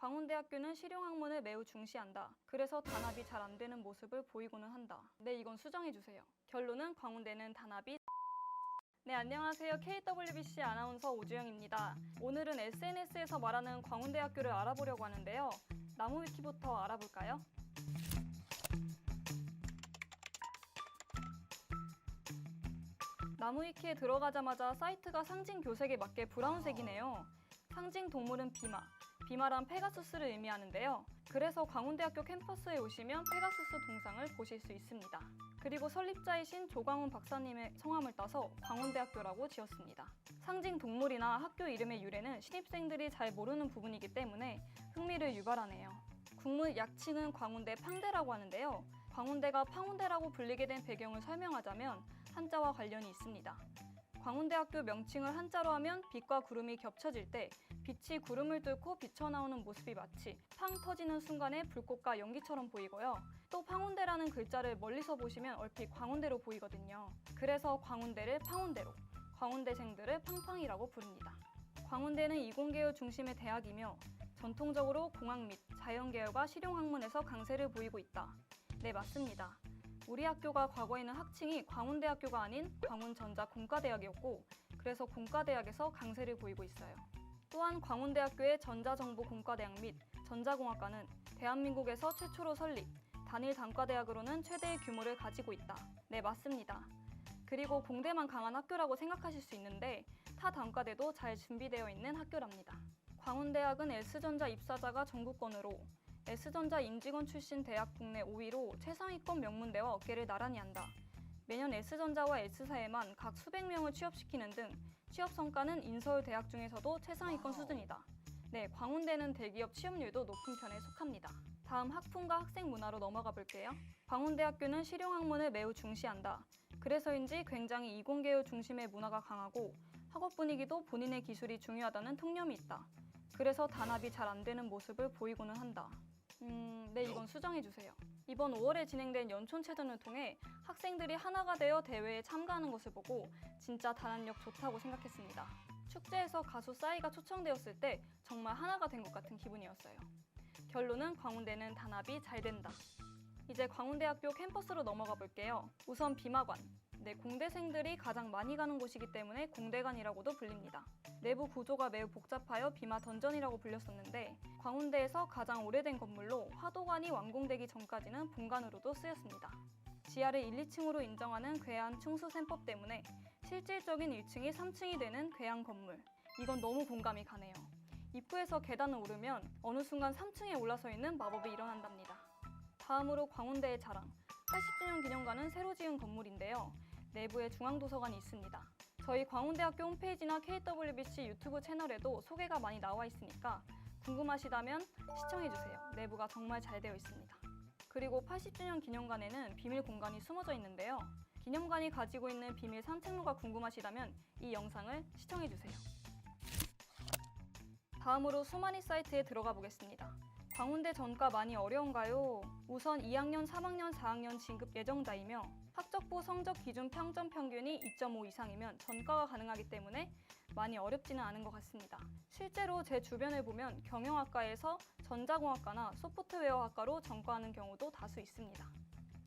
광운대학교는 실용학문을 매우 중시한다. 그래서 단합이 잘 안 되는 모습을 보이고는 한다. 네, 이건 수정해주세요. 결론은 광운대는 단합이. 네, 안녕하세요. KWBC 아나운서 오주영입니다. 오늘은 SNS에서 말하는 광운대학교를 알아보려고 하는데요. 나무위키부터 알아볼까요? 나무위키에 들어가자마자 사이트가 상징 교색에 맞게 브라운색이네요. 상징 동물은 비마. 비마란 페가수스를 의미하는데요. 그래서 광운대학교 캠퍼스에 오시면 페가수스 동상을 보실 수 있습니다. 그리고 설립자이신 조광훈 박사님의 성함을 따서 광운대학교라고 지었습니다. 상징 동물이나 학교 이름의 유래는 신입생들이 잘 모르는 부분이기 때문에 흥미를 유발하네요. 국문 약칭은 광운대 팡대라고 하는데요. 광운대가 팡운대라고 불리게 된 배경을 설명하자면 한자와 관련이 있습니다. 광운대학교 명칭을 한자로 하면 빛과 구름이 겹쳐질 때 빛이 구름을 뚫고 비쳐나오는 모습이 마치 팡 터지는 순간의 불꽃과 연기처럼 보이고요. 또 팡운대라는 글자를 멀리서 보시면 얼핏 광운대로 보이거든요. 그래서 광운대를 팡운대로, 광운대생들을 팡팡이라고 부릅니다. 광운대는 이공계열 중심의 대학이며 전통적으로 공학 및 자연계열과 실용학문에서 강세를 보이고 있다. 네, 맞습니다. 우리 학교가 과거에는 학칭이 광운대학교가 아닌 광운전자공과대학이었고 그래서 공과대학에서 강세를 보이고 있어요. 또한 광운대학교의 전자정보공과대학 및 전자공학과는 대한민국에서 최초로 설립, 단일 단과대학으로는 최대의 규모를 가지고 있다. 네, 맞습니다. 그리고 공대만 강한 학교라고 생각하실 수 있는데 타 단과대도 잘 준비되어 있는 학교랍니다. 광운대학은 S전자 입사자가 전국권으로 S전자 임직원 출신 대학 국내 5위로 최상위권 명문대와 어깨를 나란히 한다. 매년 S전자와 S사에만 각 수백 명을 취업시키는 등 취업 성과는 인서울 대학 중에서도 최상위권 수준이다. 네, 광운대는 대기업 취업률도 높은 편에 속합니다. 다음 학풍과 학생 문화로 넘어가 볼게요. 광운대학교는 실용학문을 매우 중시한다. 그래서인지 굉장히 이공계열 중심의 문화가 강하고 학업 분위기도 본인의 기술이 중요하다는 통념이 있다. 그래서 단합이 잘 안 되는 모습을 보이고는 한다. 네, 이건 수정해주세요. 이번 5월에 진행된 연촌체전을 통해 학생들이 하나가 되어 대회에 참가하는 것을 보고 진짜 단합력 좋다고 생각했습니다. 축제에서 가수 싸이가 초청되었을 때 정말 하나가 된 것 같은 기분이었어요. 결론은 광운대는 단합이 잘 된다. 이제 광운대학교 캠퍼스로 넘어가 볼게요. 우선 비마관. 네, 공대생들이 가장 많이 가는 곳이기 때문에 공대관이라고도 불립니다. 내부 구조가 매우 복잡하여 비마 던전이라고 불렸었는데 광운대에서 가장 오래된 건물로 화도관이 완공되기 전까지는 본관으로도 쓰였습니다. 지하를 1, 2층으로 인정하는 괴한 충수셈법 때문에 실질적인 1층이 3층이 되는 괴한 건물. 이건 너무 공감이 가네요. 입구에서 계단을 오르면 어느 순간 3층에 올라서 있는 마법이 일어난답니다. 다음으로 광운대의 자랑, 80주년 기념관은 새로 지은 건물인데요. 내부에 중앙도서관이 있습니다. 저희 광운대학교 홈페이지나 KWBC 유튜브 채널에도 소개가 많이 나와 있으니까 궁금하시다면 시청해주세요. 내부가 정말 잘 되어 있습니다. 그리고 80주년 기념관에는 비밀 공간이 숨어져 있는데요. 기념관이 가지고 있는 비밀 산책로가 궁금하시다면 이 영상을 시청해주세요. 다음으로 수마니 사이트에 들어가 보겠습니다. 광운대 전과 많이 어려운가요? 우선 2학년, 3학년, 4학년 진급 예정자이며 학적부 성적 기준 평점 평균이 2.5 이상이면 전과가 가능하기 때문에 많이 어렵지는 않은 것 같습니다. 실제로 제 주변을 보면 경영학과에서 전자공학과나 소프트웨어학과로 전과하는 경우도 다수 있습니다.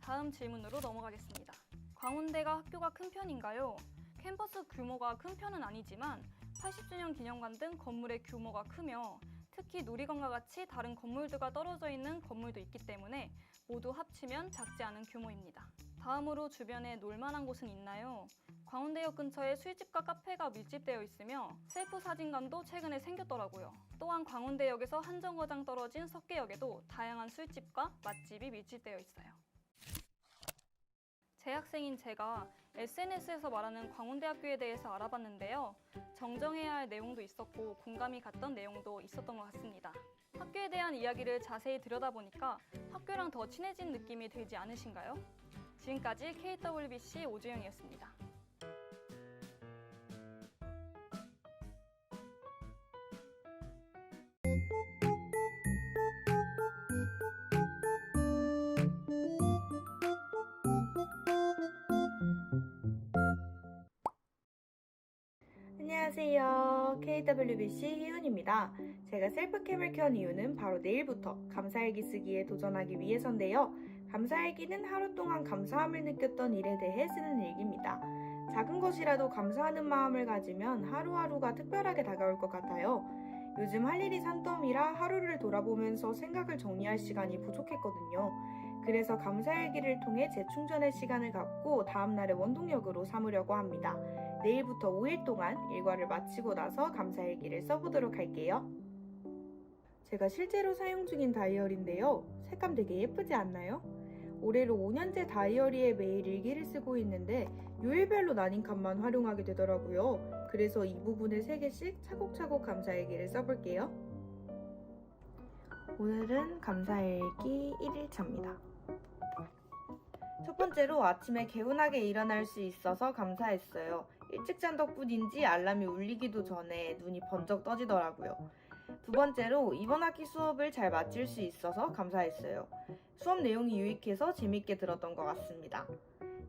다음 질문으로 넘어가겠습니다. 광운대가 학교가 큰 편인가요? 캠퍼스 규모가 큰 편은 아니지만 80주년 기념관 등 건물의 규모가 크며 특히 누리관과 같이 다른 건물들과 떨어져 있는 건물도 있기 때문에 모두 합치면 작지 않은 규모입니다. 다음으로 주변에 놀만한 곳은 있나요? 광운대역 근처에 술집과 카페가 밀집되어 있으며 셀프 사진관도 최근에 생겼더라고요. 또한 광운대역에서 한 정거장 떨어진 석계역에도 다양한 술집과 맛집이 밀집되어 있어요. 재학생인 제가 SNS에서 말하는 광운대학교에 대해서 알아봤는데요. 정정해야 할 내용도 있었고 공감이 갔던 내용도 있었던 것 같습니다. 학교에 대한 이야기를 자세히 들여다보니까 학교랑 더 친해진 느낌이 들지 않으신가요? 지금까지 KWBC 오주영이었습니다. 안녕하세요. 안녕하세요. KWBC 희윤입니다. 제가 셀프캠을 켠 이유는 바로 내일부터 감사일기 쓰기에 도전하기 위해서인데요. 감사일기는 하루 동안 감사함을 느꼈던 일에 대해 쓰는 일기입니다. 작은 것이라도 감사하는 마음을 가지면 하루하루가 특별하게 다가올 것 같아요. 요즘 할 일이 산더미라 하루를 돌아보면서 생각을 정리할 시간이 부족했거든요. 그래서 감사일기를 통해 재충전의 시간을 갖고 다음날의 원동력으로 삼으려고 합니다. 내일부터 5일 동안 일과를 마치고 나서 감사일기를 써보도록 할게요. 제가 실제로 사용 중인 다이어리인데요. 색감 되게 예쁘지 않나요? 올해로 5년째 다이어리에 매일 일기를 쓰고 있는데 요일별로 나뉜 칸만 활용하게 되더라고요. 그래서 이 부분을 3개씩 차곡차곡 감사일기를 써볼게요. 오늘은 감사일기 1일차입니다. 첫 번째로 아침에 개운하게 일어날 수 있어서 감사했어요. 일찍 잔 덕분인지 알람이 울리기도 전에 눈이 번쩍 떠지더라고요. 두 번째로 이번 학기 수업을 잘 마칠 수 있어서 감사했어요. 수업 내용이 유익해서 재밌게 들었던 것 같습니다.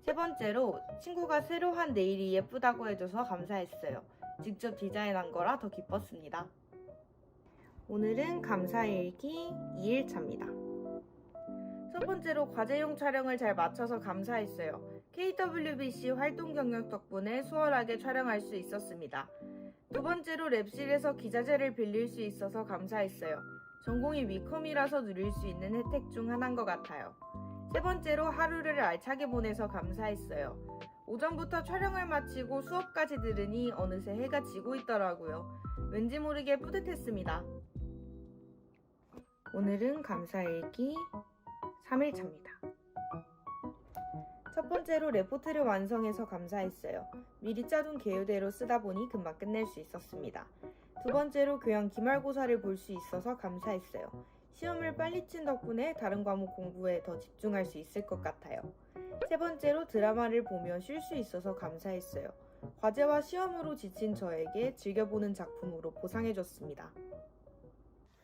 세 번째로 친구가 새로 한 네일이 예쁘다고 해줘서 감사했어요. 직접 디자인한 거라 더 기뻤습니다. 오늘은 감사일기 2일차입니다. 첫 번째로 과제용 촬영을 잘 마쳐서 감사했어요. KWBC 활동 경력 덕분에 수월하게 촬영할 수 있었습니다. 두 번째로 랩실에서 기자재를 빌릴 수 있어서 감사했어요. 전공이 위컴이라서 누릴 수 있는 혜택 중 하나인 것 같아요. 세 번째로 하루를 알차게 보내서 감사했어요. 오전부터 촬영을 마치고 수업까지 들으니 어느새 해가 지고 있더라고요. 왠지 모르게 뿌듯했습니다. 오늘은 감사일기 3일차입니다. 첫 번째로 레포트를 완성해서 감사했어요. 미리 짜둔 계획대로 쓰다 보니 금방 끝낼 수 있었습니다. 두 번째로 교양 기말고사를 볼 수 있어서 감사했어요. 시험을 빨리 친 덕분에 다른 과목 공부에 더 집중할 수 있을 것 같아요. 세 번째로 드라마를 보며 쉴 수 있어서 감사했어요. 과제와 시험으로 지친 저에게 즐겨보는 작품으로 보상해줬습니다.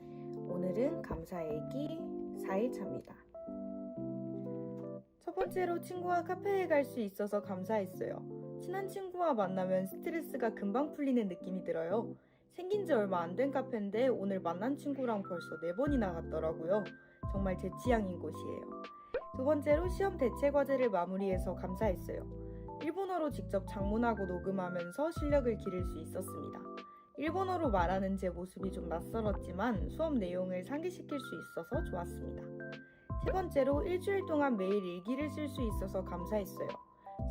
오늘은 감사일기 4일차입니다. 첫 번째로 친구와 카페에 갈 수 있어서 감사했어요. 친한 친구와 만나면 스트레스가 금방 풀리는 느낌이 들어요. 생긴 지 얼마 안 된 카페인데 오늘 만난 친구랑 벌써 4번이나 갔더라고요. 정말 제 취향인 곳이에요. 두 번째로 시험 대체 과제를 마무리해서 감사했어요. 일본어로 직접 작문하고 녹음하면서 실력을 기를 수 있었습니다. 일본어로 말하는 제 모습이 좀 낯설었지만 수업 내용을 상기시킬 수 있어서 좋았습니다. 세 번째로 일주일 동안 매일 일기를 쓸 수 있어서 감사했어요.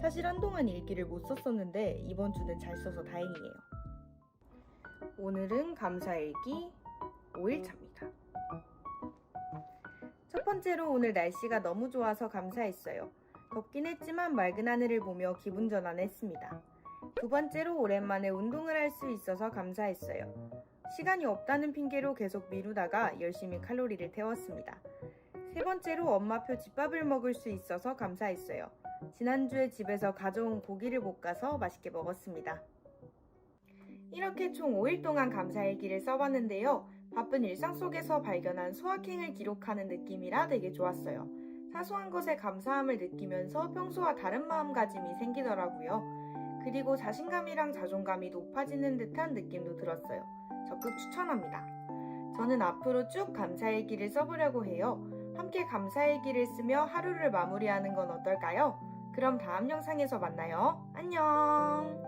사실 한동안 일기를 못 썼었는데 이번 주는 잘 써서 다행이에요. 오늘은 감사일기 5일차입니다. 첫 번째로 오늘 날씨가 너무 좋아서 감사했어요. 덥긴 했지만 맑은 하늘을 보며 기분 전환했습니다. 두 번째로 오랜만에 운동을 할 수 있어서 감사했어요. 시간이 없다는 핑계로 계속 미루다가 열심히 칼로리를 태웠습니다. 세 번째로 엄마표 집밥을 먹을 수 있어서 감사했어요. 지난주에 집에서 가져온 고기를 볶아서 맛있게 먹었습니다. 이렇게 총 5일 동안 감사일기를 써봤는데요. 바쁜 일상 속에서 발견한 소확행을 기록하는 느낌이라 되게 좋았어요. 사소한 것에 감사함을 느끼면서 평소와 다른 마음가짐이 생기더라고요. 그리고 자신감이랑 자존감이 높아지는 듯한 느낌도 들었어요. 적극 추천합니다. 저는 앞으로 쭉 감사일기를 써보려고 해요. 함께 감사일기를 쓰며 하루를 마무리하는 건 어떨까요? 그럼 다음 영상에서 만나요. 안녕!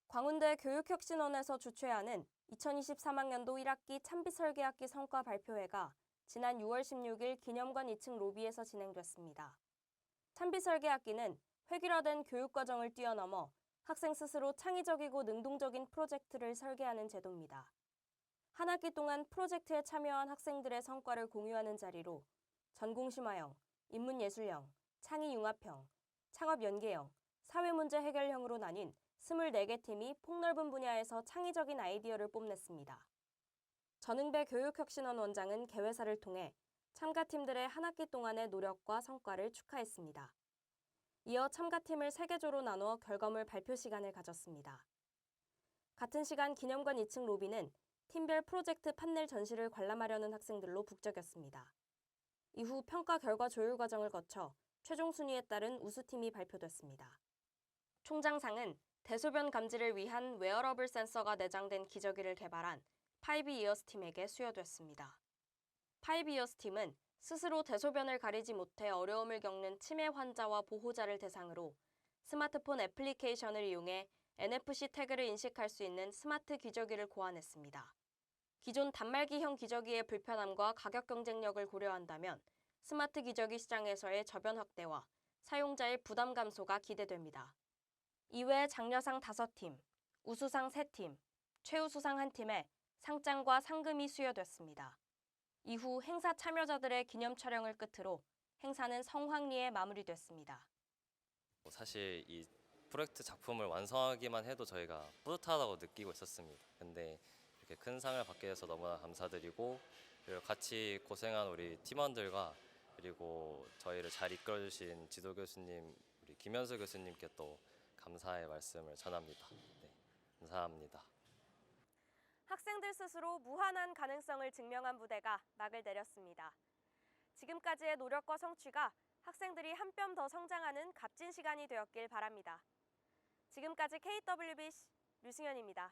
광운대 교육혁신원에서 주최하는 2023학년도 1학기 참비설계학기 성과 발표회가 지난 6월 16일 기념관 2층 로비에서 진행됐습니다. 참비설계학기는 획일화된 교육과정을 뛰어넘어 학생 스스로 창의적이고 능동적인 프로젝트를 설계하는 제도입니다. 한 학기 동안 프로젝트에 참여한 학생들의 성과를 공유하는 자리로 전공심화형, 인문예술형, 창의융합형, 창업연계형, 사회문제 해결형으로 나뉜 24개 팀이 폭넓은 분야에서 창의적인 아이디어를 뽐냈습니다. 전흥배 교육혁신원 원장은 개회사를 통해 참가팀들의 한 학기 동안의 노력과 성과를 축하했습니다. 이어 참가팀을 3개조로 나누어 결과물 발표 시간을 가졌습니다. 같은 시간 기념관 2층 로비는 팀별 프로젝트 판넬 전시를 관람하려는 학생들로 북적였습니다. 이후 평가 결과 조율 과정을 거쳐 최종 순위에 따른 우수팀이 발표됐습니다. 총장상은 대소변 감지를 위한 웨어러블 센서가 내장된 기저귀를 개발한 5이어스 팀에게 수여됐습니다. 5이어스 팀은 스스로 대소변을 가리지 못해 어려움을 겪는 치매 환자와 보호자를 대상으로 스마트폰 애플리케이션을 이용해 NFC 태그를 인식할 수 있는 스마트 기저귀를 고안했습니다. 기존 단말기형 기저귀의 불편함과 가격 경쟁력을 고려한다면 스마트 기저귀 시장에서의 저변 확대와 사용자의 부담 감소가 기대됩니다. 이외에 장려상 5팀, 우수상 3팀, 최우수상 1팀에 상장과 상금이 수여됐습니다. 이후 행사 참여자들의 기념 촬영을 끝으로 행사는 성황리에 마무리됐습니다. 사실 이 프로젝트 작품을 완성하기만 해도 저희가 뿌듯하다고 느끼고 있었습니다. 근데 이렇게 큰 상을 받게 돼서 너무나 감사드리고, 그리고 같이 고생한 우리 팀원들과 그리고 저희를 잘 이끌어주신 지도 교수님, 우리 김현수 교수님께 또 감사의 말씀을 전합니다. 네, 감사합니다. 학생들 스스로 무한한 가능성을 증명한 무대가 막을 내렸습니다. 지금까지의 노력과 성취가 학생들이 한 뼘 더 성장하는 값진 시간이 되었길 바랍니다. 지금까지 KWBC 류승현입니다.